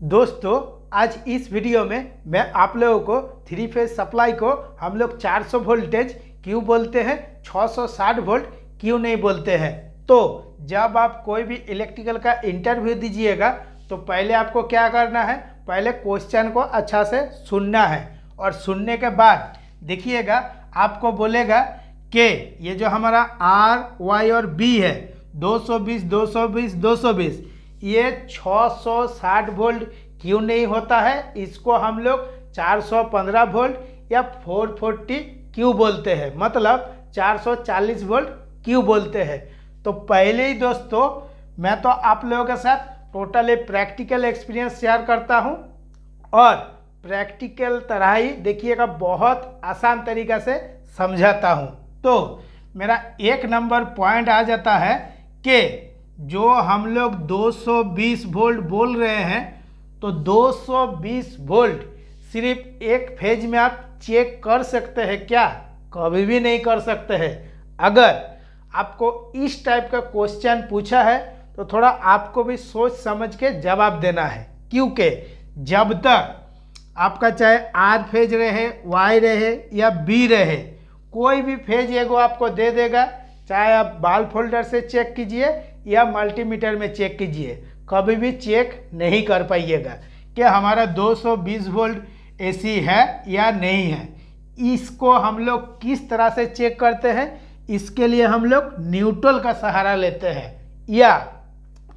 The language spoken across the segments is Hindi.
दोस्तों आज इस वीडियो में मैं आप लोगों को थ्री फेज सप्लाई को हम लोग 400 वोल्टेज क्यों बोलते हैं, 660 वोल्ट क्यों नहीं बोलते हैं। तो जब आप कोई भी इलेक्ट्रिकल का इंटरव्यू दीजिएगा तो पहले आपको क्या करना है, पहले क्वेश्चन को अच्छा से सुनना है और सुनने के बाद देखिएगा आपको बोलेगा कि ये जो हमारा आर वाई और बी है 220 220 220 ये 660 वोल्ट क्यों नहीं होता है, इसको हम लोग 415 वोल्ट या 440 क्यों बोलते हैं, मतलब 440 वोल्ट क्यों बोलते हैं। तो पहले ही दोस्तों मैं तो आप लोगों के साथ टोटली प्रैक्टिकल एक्सपीरियंस शेयर करता हूं और प्रैक्टिकल तरह ही देखिएगा बहुत आसान तरीक़ा से समझाता हूं। तो मेरा एक नंबर पॉइंट आ जाता है कि जो हम लोग 220 वोल्ट बोल रहे हैं तो 220 वोल्ट सिर्फ एक फेज में आप चेक कर सकते हैं क्या? कभी भी नहीं कर सकते हैं। अगर आपको इस टाइप का क्वेश्चन पूछा है तो थोड़ा आपको भी सोच समझ के जवाब देना है, क्योंकि जब तक आपका चाहे आर फेज रहे, वाई रहे या बी रहे, कोई भी फेज एगो आपको दे देगा, चाहे आप बाल फोल्डर से चेक कीजिए या मल्टीमीटर में चेक कीजिए, कभी भी चेक नहीं कर पाइएगा कि हमारा 220 वोल्ट एसी है या नहीं है। इसको हम लोग किस तरह से चेक करते हैं, इसके लिए हम लोग न्यूट्रल का सहारा लेते हैं या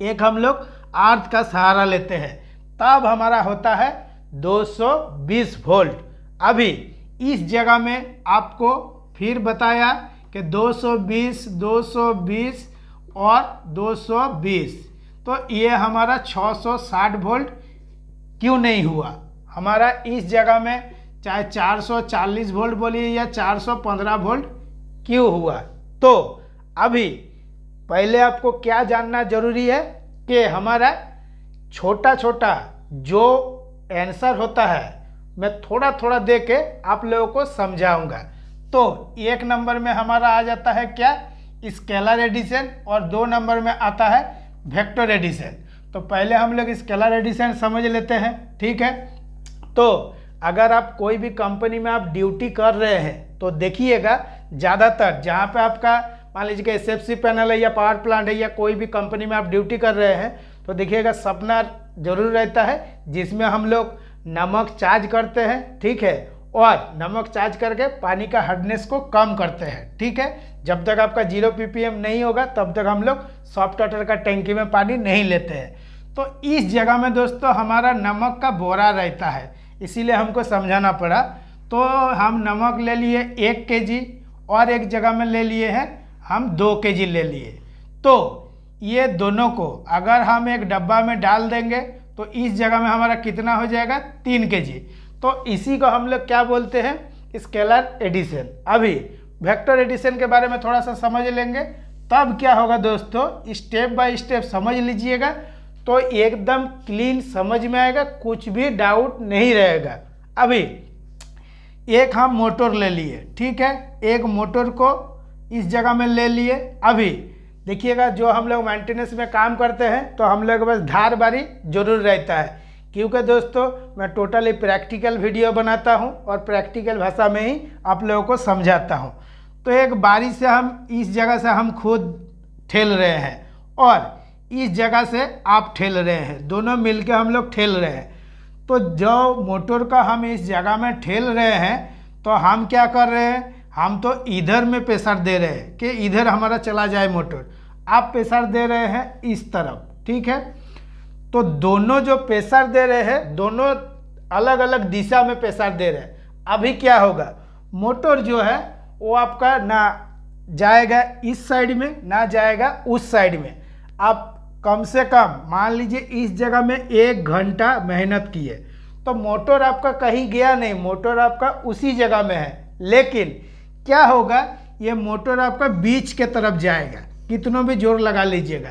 एक हम लोग अर्थ का सहारा लेते हैं, तब हमारा होता है 220 वोल्ट। अभी इस जगह में आपको फिर बताया कि 220 220 और 220, तो ये हमारा 660 वोल्ट क्यों नहीं हुआ। हमारा इस जगह में चाहे 440 वोल्ट बोलिए या 415 वोल्ट क्यों हुआ। तो अभी पहले आपको क्या जानना जरूरी है कि हमारा छोटा छोटा जो आंसर होता है मैं थोड़ा थोड़ा दे के आप लोगों को समझाऊंगा। तो एक नंबर में हमारा आ जाता है क्या, स्केलर एडिशन, और 2 नंबर में आता है वेक्टर एडिशन। तो पहले हम लोग स्केलर एडिशन समझ लेते हैं, ठीक है। तो अगर आप कोई भी कंपनी में आप ड्यूटी कर रहे हैं तो देखिएगा ज़्यादातर जहाँ पे आपका मान लीजिए कि एसएफसी पैनल है या पावर प्लांट है या कोई भी कंपनी में आप ड्यूटी कर रहे हैं तो देखिएगा सपनर जरूर रहता है जिसमें हम लोग नमक चार्ज करते हैं, ठीक है, और नमक चार्ज करके पानी का हार्डनेस को कम करते हैं, ठीक है। जब तक आपका 0 ppm नहीं होगा तब तक हम लोग सॉफ्ट वाटर का टैंकी में पानी नहीं लेते हैं। तो इस जगह में दोस्तों हमारा नमक का बोरा रहता है, इसीलिए हमको समझाना पड़ा। तो हम नमक ले लिए 1 kg और एक जगह में ले लिए हैं हम 2 kg ले लिए। तो ये दोनों को अगर हम एक डब्बा में डाल देंगे तो इस जगह में हमारा कितना हो जाएगा, 3 kg। तो इसी को हम लोग क्या बोलते हैं, स्केलर एडिशन। अभी वेक्टर एडिशन के बारे में थोड़ा सा समझ लेंगे, तब क्या होगा दोस्तों, स्टेप बाय स्टेप समझ लीजिएगा तो एकदम क्लीन समझ में आएगा, कुछ भी डाउट नहीं रहेगा। अभी एक हम मोटर ले लिए, ठीक है, एक मोटर को इस जगह में ले लिए। अभी देखिएगा जो हम लोग मेंटेनेंस में काम करते हैं तो हम लोग बस धार बारी जरूर रहता है, क्योंकि दोस्तों मैं टोटली प्रैक्टिकल वीडियो बनाता हूं और प्रैक्टिकल भाषा में ही आप लोगों को समझाता हूं। तो एक बारी से हम इस जगह से हम खुद ठेल रहे हैं और इस जगह से आप ठेल रहे हैं, दोनों मिलके हम लोग ठेल रहे हैं। तो जो मोटर का हम इस जगह में ठेल रहे हैं तो हम क्या कर रहे हैं, हम तो इधर में प्रेशर दे रहे हैं कि इधर हमारा चला जाए मोटर, आप प्रेशर दे रहे हैं इस तरफ, ठीक है। तो दोनों जो प्रेशर दे रहे हैं दोनों अलग अलग दिशा में प्रेशर दे रहे हैं। अभी क्या होगा, मोटर जो है वो आपका ना जाएगा इस साइड में ना जाएगा उस साइड में। आप कम से कम मान लीजिए इस जगह में 1 घंटा मेहनत किए तो मोटर आपका कहीं गया नहीं, मोटर आपका उसी जगह में है। लेकिन क्या होगा, ये मोटर आपका बीच के तरफ जाएगा, कितनों भी जोर लगा लीजिएगा।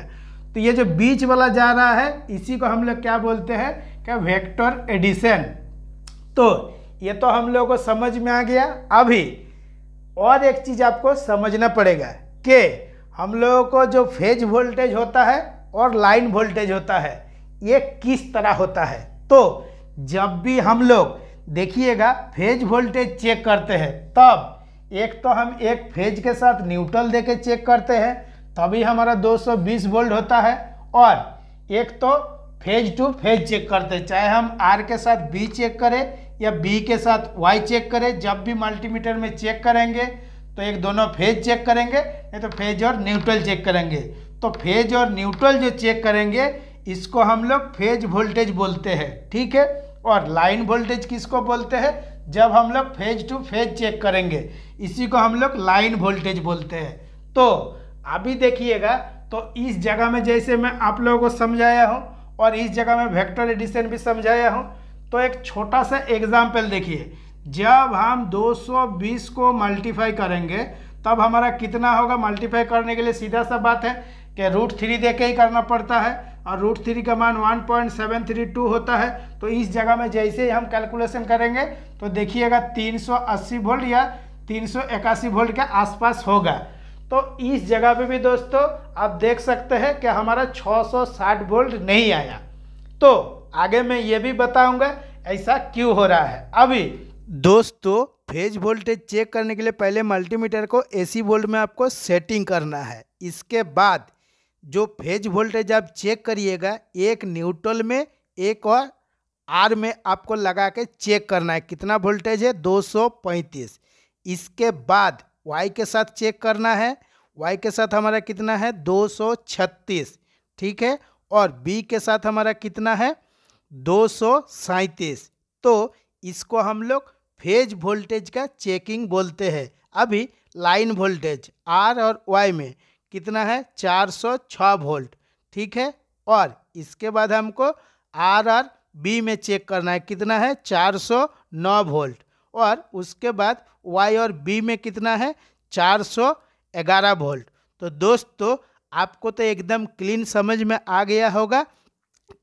तो ये जो बीच वाला जा रहा है इसी को हम लोग क्या बोलते हैं, क्या, वेक्टर एडिशन। तो ये तो हम लोगों को समझ में आ गया। अभी और एक चीज़ आपको समझना पड़ेगा कि हम लोगों को जो फेज वोल्टेज होता है और लाइन वोल्टेज होता है ये किस तरह होता है, तो जब भी हम लोग देखिएगा फेज वोल्टेज चेक करते हैं, तब एक तो हम एक फेज के साथ न्यूट्रल देके चेक करते हैं, तभी हमारा 220 वोल्ट होता है। और एक तो फेज टू फेज चेक करते हैं, चाहे हम आर के साथ बी चेक करें या बी के साथ वाई चेक करें। जब भी मल्टीमीटर में चेक करेंगे तो एक दोनों फेज चेक करेंगे, नहीं तो फेज और न्यूट्रल चेक करेंगे। तो फेज और न्यूट्रल जो चेक करेंगे इसको हम लोग फेज वोल्टेज बोलते हैं, ठीक है। और लाइन वोल्टेज किसको बोलते हैं? जब हम लोग फेज टू फेज चेक करेंगे, इसी को हम लोग लाइन वोल्टेज बोलते हैं। तो अभी देखिएगा, तो इस जगह में जैसे मैं आप लोगों को समझाया हूँ और इस जगह में वेक्टर एडिशन भी समझाया हूँ, तो एक छोटा सा एग्जाम्पल देखिए। जब हम 220 को मल्टीप्लाई करेंगे तब हमारा कितना होगा? मल्टीप्लाई करने के लिए सीधा सा बात है कि √3 दे के ही करना पड़ता है, और √3 का मान 1.732 होता है। तो इस जगह में जैसे ही हम कैलकुलेशन करेंगे तो देखिएगा 380 वोल्ट या 381 वोल्ट के आसपास होगा। तो इस जगह पे भी दोस्तों आप देख सकते हैं कि हमारा 660 वोल्ट नहीं आया। तो आगे मैं ये भी बताऊंगा ऐसा क्यों हो रहा है। अभी दोस्तों फेज वोल्टेज चेक करने के लिए पहले मल्टीमीटर को AC वोल्ट में आपको सेटिंग करना है। इसके बाद जो फेज वोल्टेज आप चेक करिएगा, एक न्यूट्रल में एक और आर में आपको लगा के चेक करना है कितना वोल्टेज है, 235। इसके बाद वाई के साथ चेक करना है, वाई के साथ हमारा कितना है, 236, ठीक है। और बी के साथ हमारा कितना है, 237। तो इसको हम लोग फेज वोल्टेज का चेकिंग बोलते हैं। अभी लाइन वोल्टेज आर और वाई में कितना है, 406 वोल्ट, ठीक है। और इसके बाद हमको आर और बी में चेक करना है, कितना है, 409 वोल्ट। और उसके बाद वाई और बी में कितना है, 411 वोल्ट। तो दोस्तों आपको तो एकदम क्लीन समझ में आ गया होगा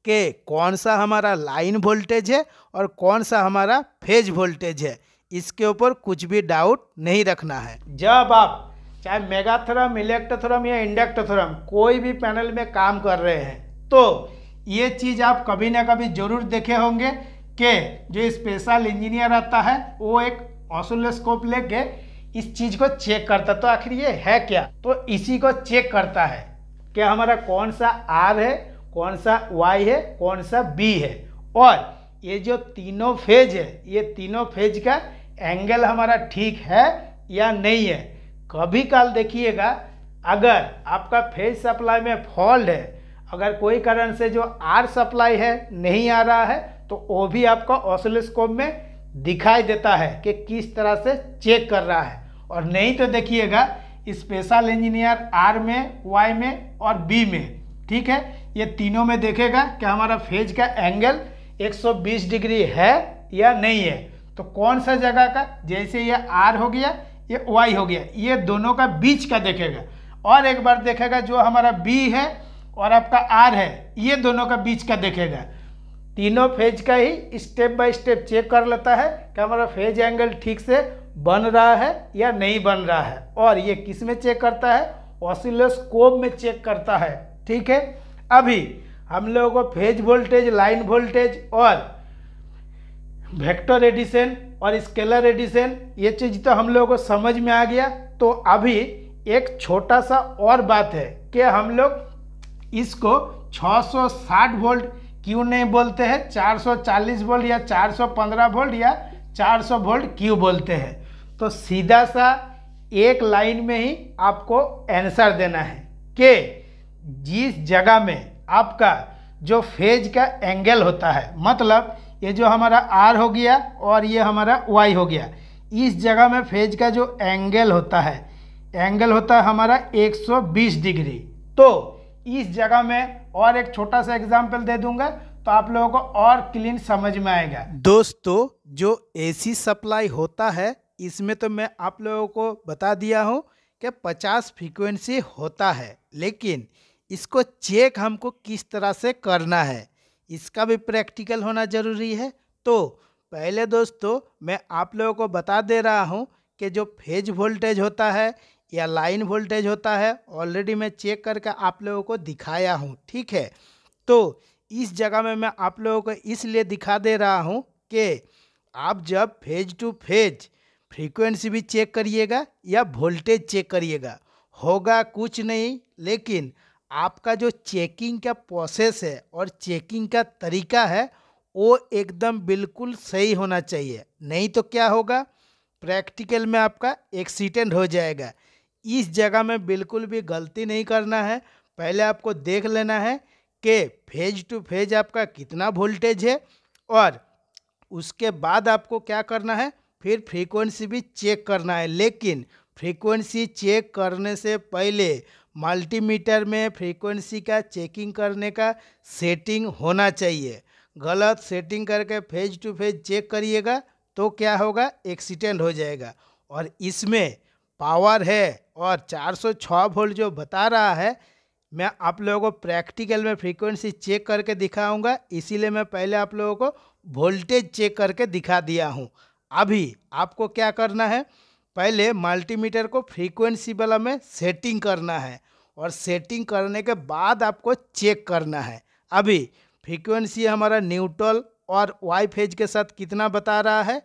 कि कौन सा हमारा लाइन वोल्टेज है और कौन सा हमारा फेज वोल्टेज है। इसके ऊपर कुछ भी डाउट नहीं रखना है। जब आप चाहे मेगाथोरम, इलेक्ट्रोथोरम या इंडक्टोथोरम कोई भी पैनल में काम कर रहे हैं, तो ये चीज़ आप कभी ना कभी जरूर देखे होंगे कि जो स्पेशल इंजीनियर आता है वो एक ऑसिलोस्कोप लेके इस चीज़ को चेक करता है। तो आखिर ये है क्या? तो इसी को चेक करता है कि हमारा कौन सा आर है, कौन सा वाई है, कौन सा बी है। और ये जो तीनों फेज है, ये तीनों फेज का एंगल हमारा ठीक है या नहीं है। कभी काल देखिएगा अगर आपका फेज सप्लाई में फॉल्ट है, अगर कोई कारण से जो आर सप्लाई है नहीं आ रहा है, तो वो भी आपको ऑसिलोस्कोप में दिखाई देता है कि किस तरह से चेक कर रहा है। और नहीं तो देखिएगा स्पेशल इंजीनियर आर में, वाई में और बी में, ठीक है, ये तीनों में देखेगा कि हमारा फेज का एंगल 120 डिग्री है या नहीं है। तो कौन सा जगह का, जैसे ये आर हो गया, ये वाई हो गया, ये दोनों का बीच का देखेगा। और एक बार देखेगा जो हमारा बी है और आपका आर है, ये दोनों का बीच का देखेगा। तीनों फेज का ही स्टेप बाय स्टेप चेक कर लेता है कि हमारा फेज एंगल ठीक से बन रहा है या नहीं बन रहा है। और ये किस में चेक करता है? ऑसिलोस्कोप में चेक करता है, ठीक है। अभी हम लोगों को फेज वोल्टेज, लाइन वोल्टेज और वेक्टर एडिशन और स्केलर एडिशन ये चीज़ तो हम लोगों को समझ में आ गया। तो अभी एक छोटा सा और बात है कि हम लोग इसको 660 वोल्ट क्यों नहीं बोलते हैं, 440 वोल्ट या 415 वोल्ट या 400 वोल्ट क्यों बोलते हैं? तो सीधा सा एक लाइन में ही आपको आंसर देना है कि जिस जगह में आपका जो फेज का एंगल होता है, मतलब ये जो हमारा आर हो गया और ये हमारा वाई हो गया, इस जगह में फेज का जो एंगल होता है, एंगल होता है हमारा 120 डिग्री। तो इस जगह में और एक छोटा सा एग्जांपल दे दूंगा तो आप लोगों को और क्लीन समझ में आएगा। दोस्तों जो AC सप्लाई होता है, इसमें तो मैं आप लोगों को बता दिया हूँ कि 50 फ्रीक्वेंसी होता है, लेकिन इसको चेक हमको किस तरह से करना है इसका भी प्रैक्टिकल होना ज़रूरी है। तो पहले दोस्तों मैं आप लोगों को बता दे रहा हूँ कि जो फेज वोल्टेज होता है या लाइन वोल्टेज होता है, ऑलरेडी मैं चेक करके आप लोगों को दिखाया हूँ, ठीक है। तो इस जगह में मैं आप लोगों को इसलिए दिखा दे रहा हूँ कि आप जब फेज टू फेज फ्रीक्वेंसी भी चेक करिएगा या वोल्टेज चेक करिएगा, होगा कुछ नहीं, लेकिन आपका जो चेकिंग का प्रोसेस है और चेकिंग का तरीका है वो एकदम बिल्कुल सही होना चाहिए। नहीं तो क्या होगा, प्रैक्टिकल में आपका एक्सीडेंट हो जाएगा। इस जगह में बिल्कुल भी गलती नहीं करना है। पहले आपको देख लेना है कि फेज टू फेज आपका कितना वोल्टेज है, और उसके बाद आपको क्या करना है, फिर फ्रीक्वेंसी भी चेक करना है। लेकिन फ्रीक्वेंसी चेक करने से पहले मल्टीमीटर में फ्रीक्वेंसी का चेकिंग करने का सेटिंग होना चाहिए। गलत सेटिंग करके फेज टू फेज चेक करिएगा तो क्या होगा, एक्सीडेंट हो जाएगा। और इसमें पावर है और 406 वोल्ट जो बता रहा है, मैं आप लोगों को प्रैक्टिकल में फ्रीक्वेंसी चेक करके दिखाऊंगा, इसीलिए मैं पहले आप लोगों को वोल्टेज चेक करके दिखा दिया हूं। अभी आपको क्या करना है, पहले मल्टीमीटर को फ्रीक्वेंसी वाला में सेटिंग करना है, और सेटिंग करने के बाद आपको चेक करना है। अभी फ्रीक्वेंसी हमारा न्यूट्रल और वाई फेज के साथ कितना बता रहा है,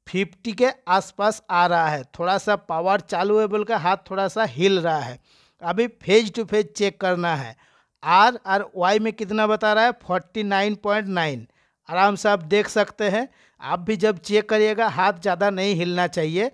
50 के आसपास आ रहा है। थोड़ा सा पावर चालू है बोल के हाथ थोड़ा सा हिल रहा है। अभी फेज टू फेज चेक करना है। आर और वाई में कितना बता रहा है, 49.9। आराम से आप देख सकते हैं। आप भी जब चेक करिएगा हाथ ज़्यादा नहीं हिलना चाहिए,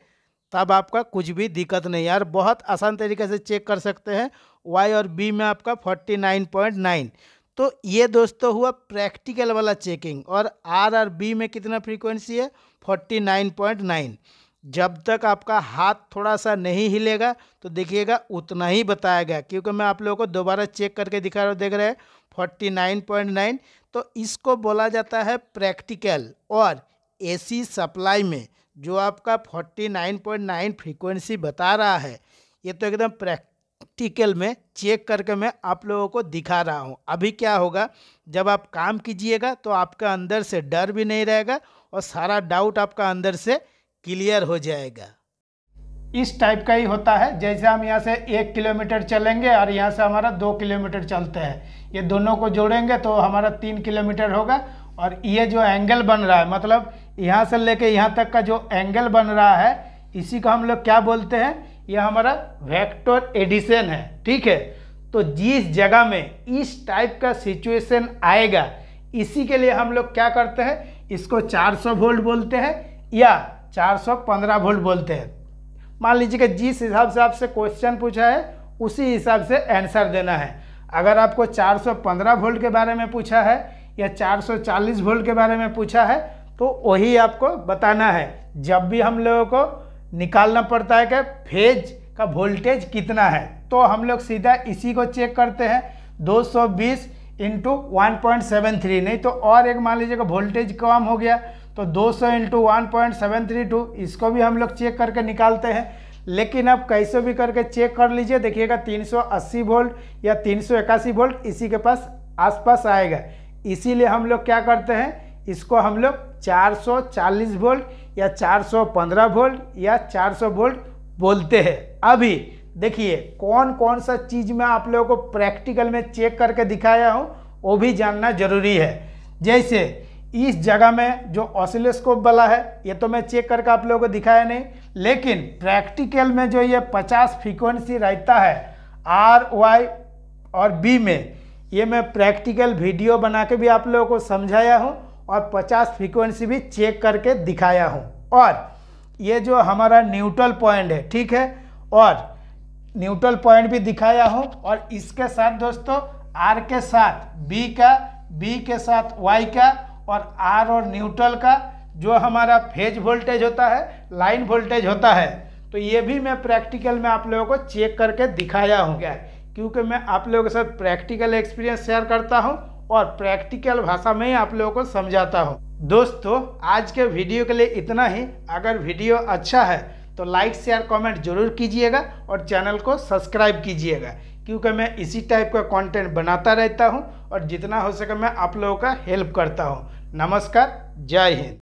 तब आपका कुछ भी दिक्कत नहीं। यार बहुत आसान तरीके से चेक कर सकते हैं। वाई और बी में आपका 49.9। तो ये दोस्तों हुआ प्रैक्टिकल वाला चेकिंग। और आर और बी में कितना फ्रीक्वेंसी है, 49.9। जब तक आपका हाथ थोड़ा सा नहीं हिलेगा तो देखिएगा उतना ही बताएगा, क्योंकि मैं आप लोगों को दोबारा चेक करके दिखा रहा हूँ। देख रहे हैं 49.9। तो इसको बोला जाता है प्रैक्टिकल। और एसी सप्लाई में जो आपका 49.9 फ्रीक्वेंसी बता रहा है, ये तो एकदम प्रैक्टिकल में चेक करके मैं आप लोगों को दिखा रहा हूँ। अभी क्या होगा, जब आप काम कीजिएगा तो आपका अंदर से डर भी नहीं रहेगा और सारा डाउट आपका अंदर से क्लियर हो जाएगा। इस टाइप का ही होता है, जैसे हम यहाँ से 1 किलोमीटर चलेंगे और यहाँ से हमारा 2 किलोमीटर चलते हैं, ये दोनों को जोड़ेंगे तो हमारा 3 किलोमीटर होगा। और ये जो एंगल बन रहा है, मतलब यहाँ से लेके यहाँ तक का जो एंगल बन रहा है, इसी को हम लोग क्या बोलते हैं, ये हमारा वेक्टर एडिशन है। ठीक है, तो जिस जगह में इस टाइप का सिचुएशन आएगा, इसी के लिए हम लोग क्या करते हैं, इसको 400 वोल्ट बोलते हैं या 415 वोल्ट बोलते हैं। मान लीजिए कि जिस हिसाब से आपसे क्वेश्चन पूछा है उसी हिसाब से आंसर देना है। अगर आपको 415 वोल्ट के बारे में पूछा है या 440 वोल्ट के बारे में पूछा है तो वही आपको बताना है। जब भी हम लोगों को निकालना पड़ता है कि फेज का वोल्टेज कितना है, तो हम लोग सीधा इसी को चेक करते हैं, 220 इंटू 1.73। नहीं तो और एक मान लीजिए कि वोल्टेज कम हो गया तो 200 इंटू 1.732, इसको भी हम लोग चेक करके निकालते हैं। लेकिन अब कैसे भी करके चेक कर लीजिए, देखिएगा 380 वोल्ट या 381 वोल्ट इसी के पास आसपास आएगा। इसीलिए हम लोग क्या करते हैं, इसको हम लोग 440 वोल्ट या 415 वोल्ट या 400 वोल्ट बोलते हैं। अभी देखिए कौन कौन सा चीज़ मैं आप लोगों को प्रैक्टिकल में चेक करके दिखाया हूँ, वो भी जानना जरूरी है। जैसे इस जगह में जो ऑसिलोस्कोप वाला है, ये तो मैं चेक करके आप लोगों को दिखाया नहीं, लेकिन प्रैक्टिकल में जो ये 50 फ्रीक्वेंसी रहता है आर वाई और बी में, ये मैं प्रैक्टिकल वीडियो बना के भी आप लोगों को समझाया हूँ और 50 फ्रीक्वेंसी भी चेक करके दिखाया हूँ। और ये जो हमारा न्यूट्रल पॉइंट है, ठीक है, और न्यूट्रल पॉइंट भी दिखाया हूँ। और इसके साथ दोस्तों आर के साथ बी का, बी के साथ वाई का, और आर और न्यूट्रल का जो हमारा फेज वोल्टेज होता है, लाइन वोल्टेज होता है, तो ये भी मैं प्रैक्टिकल में आप लोगों को चेक करके दिखाया हूँ। क्या, क्योंकि मैं आप लोगों के साथ प्रैक्टिकल एक्सपीरियंस शेयर करता हूँ और प्रैक्टिकल भाषा में ही आप लोगों को समझाता हूँ। दोस्तों आज के वीडियो के लिए इतना ही। अगर वीडियो अच्छा है तो लाइक शेयर कमेंट जरूर कीजिएगा और चैनल को सब्सक्राइब कीजिएगा, क्योंकि मैं इसी टाइप का कंटेंट बनाता रहता हूं और जितना हो सके मैं आप लोगों का हेल्प करता हूं। नमस्कार, जय हिंद।